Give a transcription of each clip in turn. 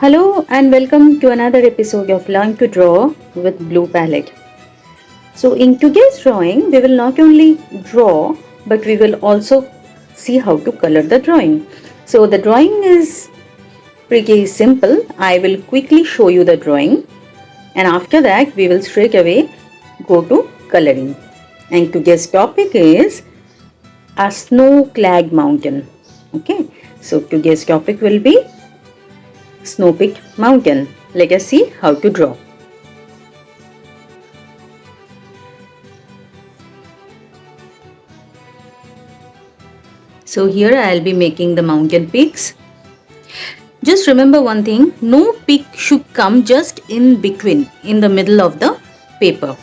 Hello and welcome to another episode of Learn to Draw with Blue Palette. So in today's drawing, we will not only draw but we will also see how to color the drawing. So the drawing is pretty simple. I will quickly show you the drawing and after that we will straight away go to coloring. And today's topic is a snow-clad mountain. Okay, so today's topic will be snow-peaked mountain. Let us see how to draw. So here I'll be making the mountain peaks. Just remember one thing, no peak should come just in between, in the middle of the paper.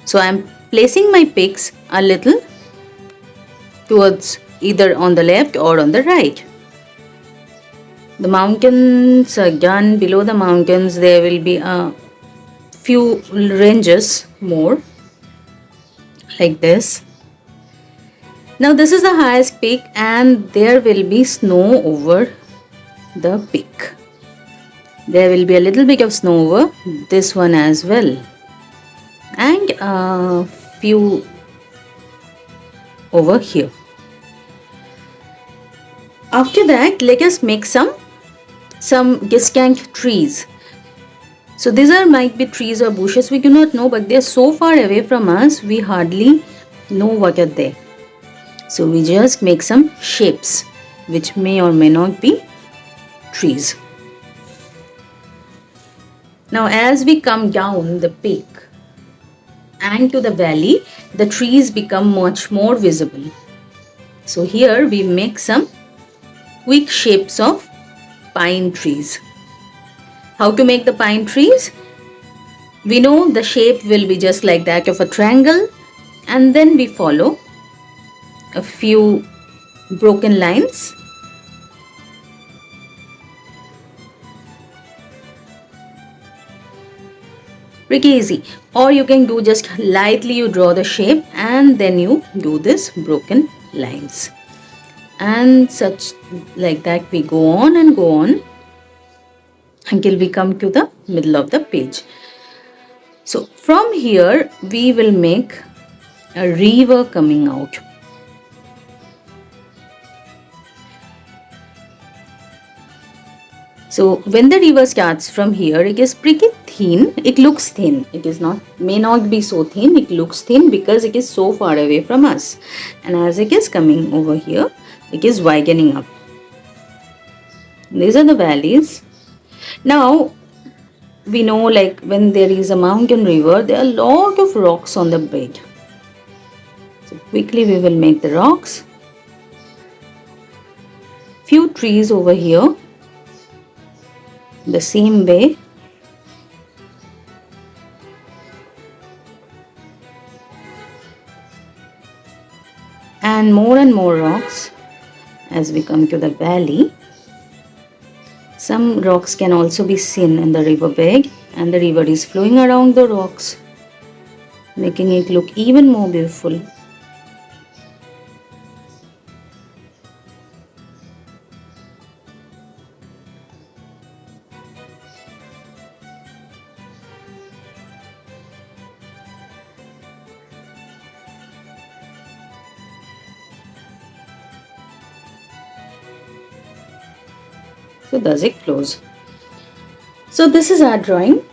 So I'm placing my peaks a little towards either on the left or on the right. The mountains are done. Below the mountains there will be a few ranges more like this. Now this is the highest peak and there will be snow over the peak. There will be a little bit of snow over this one as well and a few over here. After that, let us make some distant trees. So these might be trees or bushes, we do not know, but they are so far away from us we hardly know what are there. So we just make some shapes which may or may not be trees. Now as we come down the peak and to the valley, the trees become much more visible. So here we make some quick shapes of pine trees. How to make the pine trees? We know the shape will be just like that of a triangle and then we follow a few broken lines. Pretty easy. Or you can do just lightly you draw the shape and then you do this broken lines. And such like that we go on and go on until we come to the middle of the page. So from here we will make a river coming out. So when the river starts from here, it is pretty thin. It looks thin. It is not, may not be so thin. It looks thin because it is so far away from us. And as it is coming over here, it is widening up. These are the valleys. Now we know like when there is a mountain river, there are a lot of rocks on the bed. So quickly we will make the rocks. Few trees over here. The same way. And more rocks as we come to the valley. Some rocks can also be seen in the river bed and the river is flowing around the rocks, making it look even more beautiful. So thus it flows. So this is our drawing.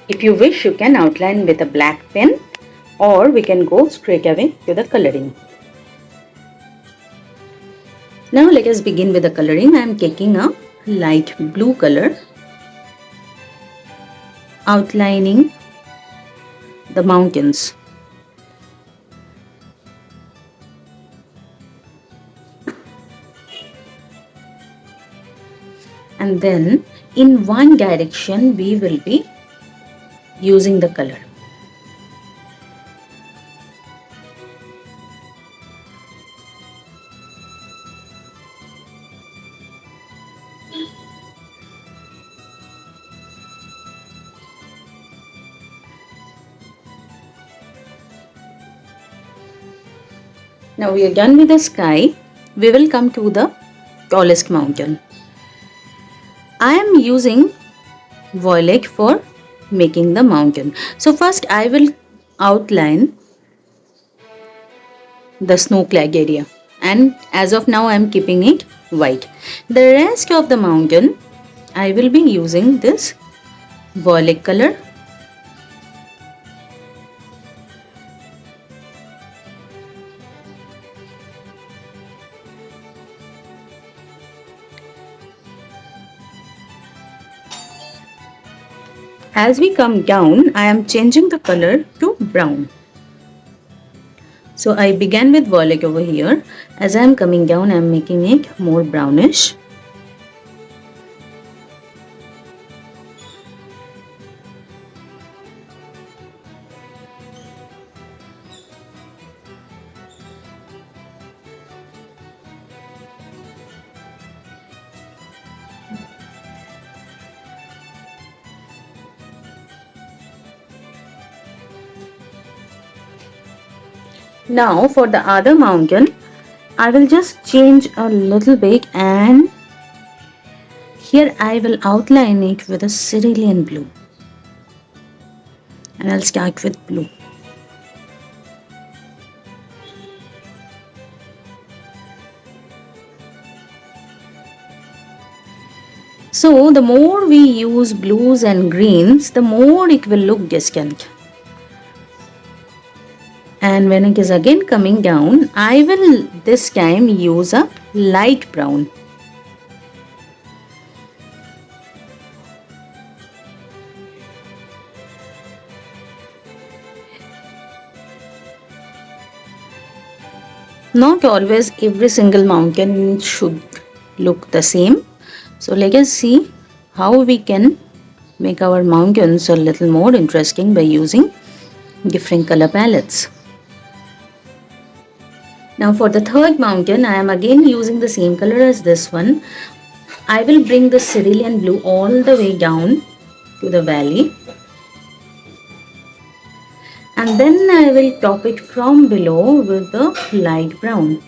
If you wish, you can outline with a black pen or we can go straight away to the coloring. Now let us begin with the coloring. I am taking a light blue color, outlining the mountains. And then in one direction we will be using the color. Now we are done with the sky. We will come to the tallest mountain. I am using violet for making the mountain. So first I will outline the snow clad area, and as of now I am keeping it white. The rest of the mountain I will be using this violet color. As we come down, I am changing the color to brown. So I began with violet over here. As I am coming down, I am making it more brownish. Now for the other mountain, I will just change a little bit, and here I will outline it with a cerulean blue, and I'll start with blue. So the more we use blues and greens, the more it will look distant. And when it is again coming down, I will this time use a light brown. Not always every single mountain should look the same. So let us see how we can make our mountains a little more interesting by using different color palettes. Now for the third mountain, I am again using the same color as this one. I will bring the cerulean blue all the way down to the valley, and then I will top it from below with the light brown.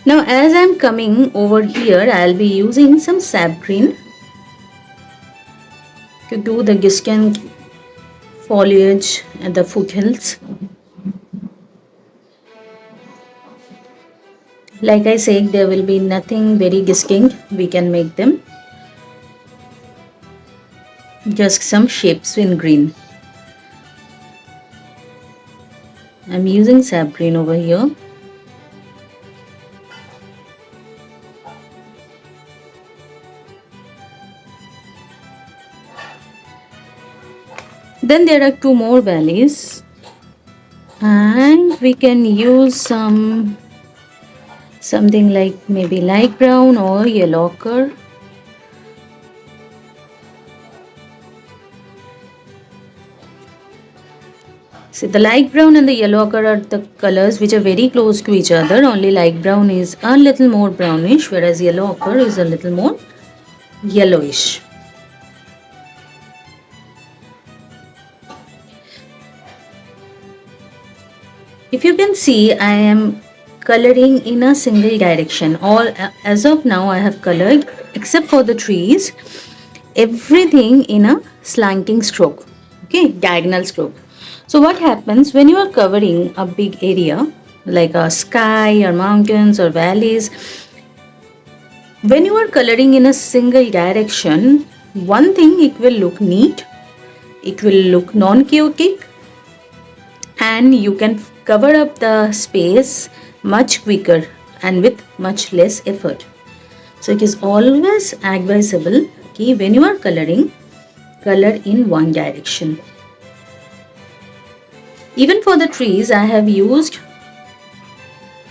Now as I am coming over here, I will be using some sap green to do the distant foliage at the foothills. Like I said, there will be nothing very distinct. We can make them just some shapes in green. I'm using sap green over here. Then there are two more valleys, and we can use something like maybe light brown or yellow ochre. See, the light brown and the yellow ochre are the colors which are very close to each other. Only light brown is a little more brownish, whereas yellow ochre is a little more yellowish. If you can see, I am coloring in a single direction. As of now I have colored, except for the trees, everything in a slanting stroke, okay, diagonal stroke. So what happens when you are covering a big area like a sky or mountains or valleys, when you are coloring in a single direction, one thing, it will look neat, it will look non-chaotic, and you can cover up the space much quicker and with much less effort. So it is always advisable कि when you are coloring, color in one direction. Even for the trees, I have used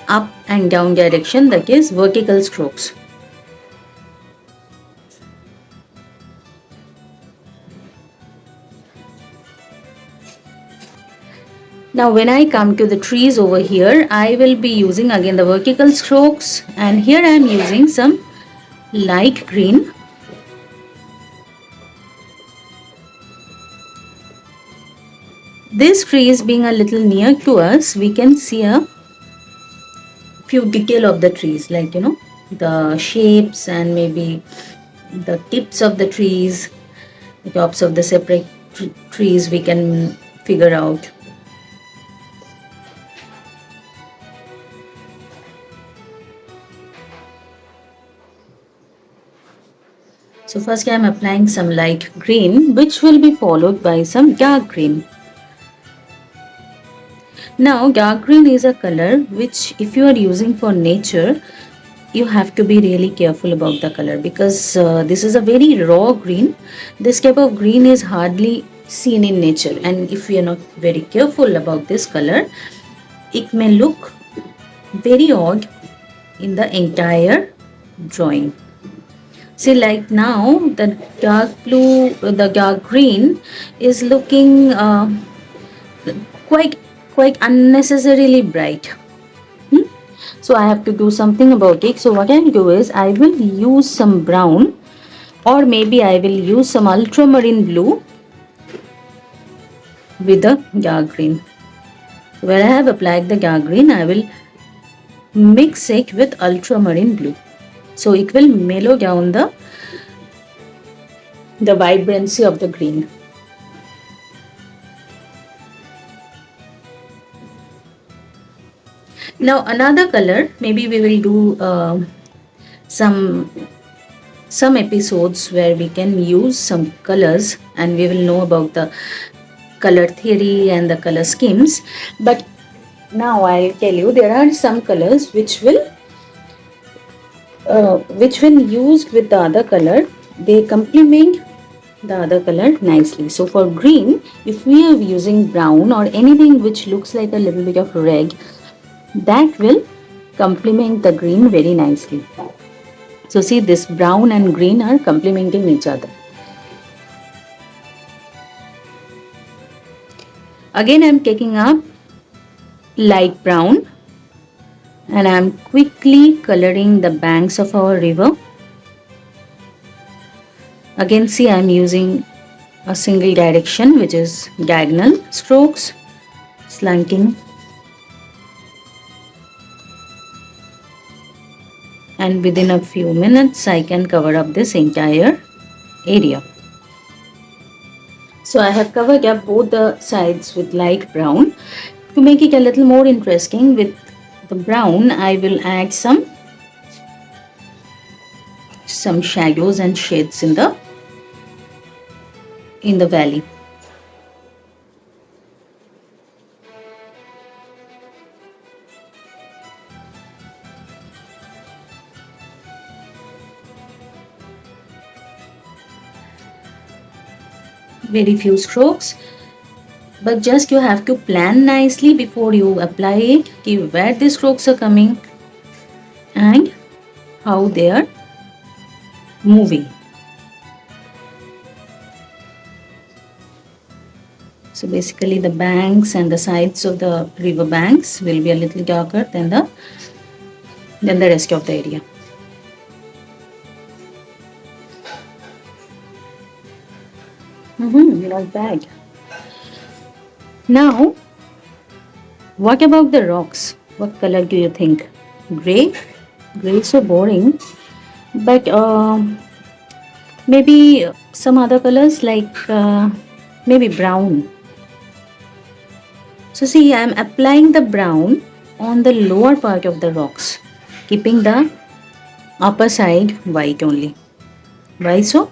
up and down direction, that is vertical strokes. Now when I come to the trees over here, I will be using again the vertical strokes, and here I am using some light green. This tree is being a little near to us, we can see a few detail of the trees, like the shapes and maybe the tips of the trees, the tops of the separate trees we can figure out. So first I am applying some light green, which will be followed by some dark green. Now dark green is a color which, if you are using for nature, you have to be really careful about the color, because this is a very raw green. This type of green is hardly seen in nature, and if we are not very careful about this color, it may look very odd in the entire drawing. See, like now the dark blue, the dark green is looking quite unnecessarily bright. So I have to do something about it. So what I'll do is I will use some brown, or maybe I will use some ultramarine blue with the dark green. So where I have applied the dark green, I will mix it with ultramarine blue. So it will mellow down the vibrancy of the green. Now another color, maybe we will do some episodes where we can use some colors and we will know about the color theory and the color schemes. But now I'll tell you, there are some colors which will when used with the other color, they complement the other color nicely. So for green, if we are using brown or anything which looks like a little bit of red, that will complement the green very nicely. So see, this brown and green are complementing each other. Again, I'm taking up light brown and I'm quickly coloring the banks of our river. Again, see, I'm using a single direction, which is diagonal strokes, slanting, and within a few minutes I can cover up this entire area. So I have covered up both the sides with light brown. To make it a little more interesting, with the brown I will add some shadows and shades in the valley. Very few strokes, but just you have to plan nicely before you apply it, where the strokes are coming and how they are moving. So basically the banks and the sides of the river banks will be a little darker than the rest of the area. Not bad. Now, what about the rocks? What color do you think? Gray? Gray is so boring. But maybe some other colors, like maybe brown. So see, I am applying the brown on the lower part of the rocks, keeping the upper side white only. Why so?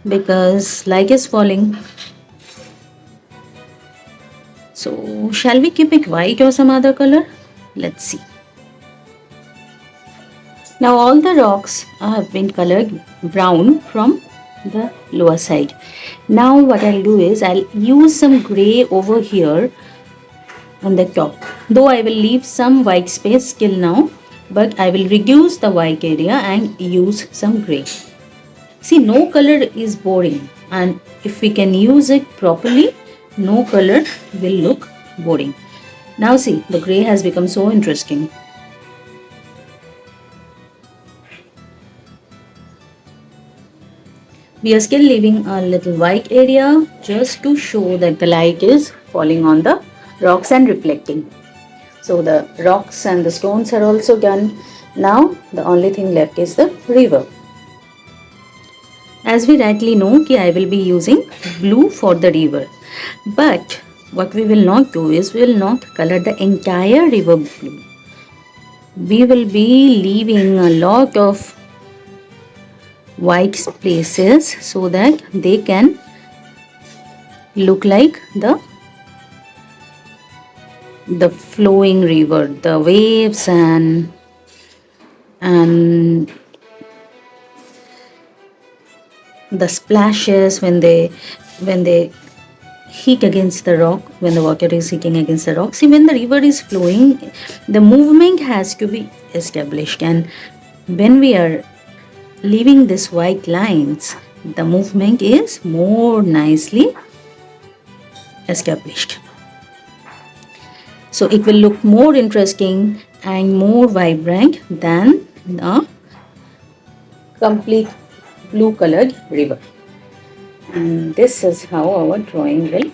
Because light is falling. So shall we keep it white or some other color? Let's see. Now all the rocks have been colored brown from the lower side. Now what I'll do is I'll use some gray over here on the top. Though I will leave some white space till now, but I will reduce the white area and use some gray. See, no color is boring, and if we can use it properly, no color will look boring. Now see, the gray has become so interesting. We are still leaving a little white area just to show that the light is falling on the rocks and reflecting. So the rocks and the stones are also done. Now the only thing left is the river. As we rightly know, I will be using blue for the river. But what we will not do is we will not color the entire river blue. We will be leaving a lot of white places so that they can look like the flowing river, the waves and the splashes when they hit against the rock, when the water is hitting against the rock. See, when the river is flowing, the movement has to be established, and when we are leaving these white lines, the movement is more nicely established. So it will look more interesting and more vibrant than the complete blue colored river. And this is how our drawing will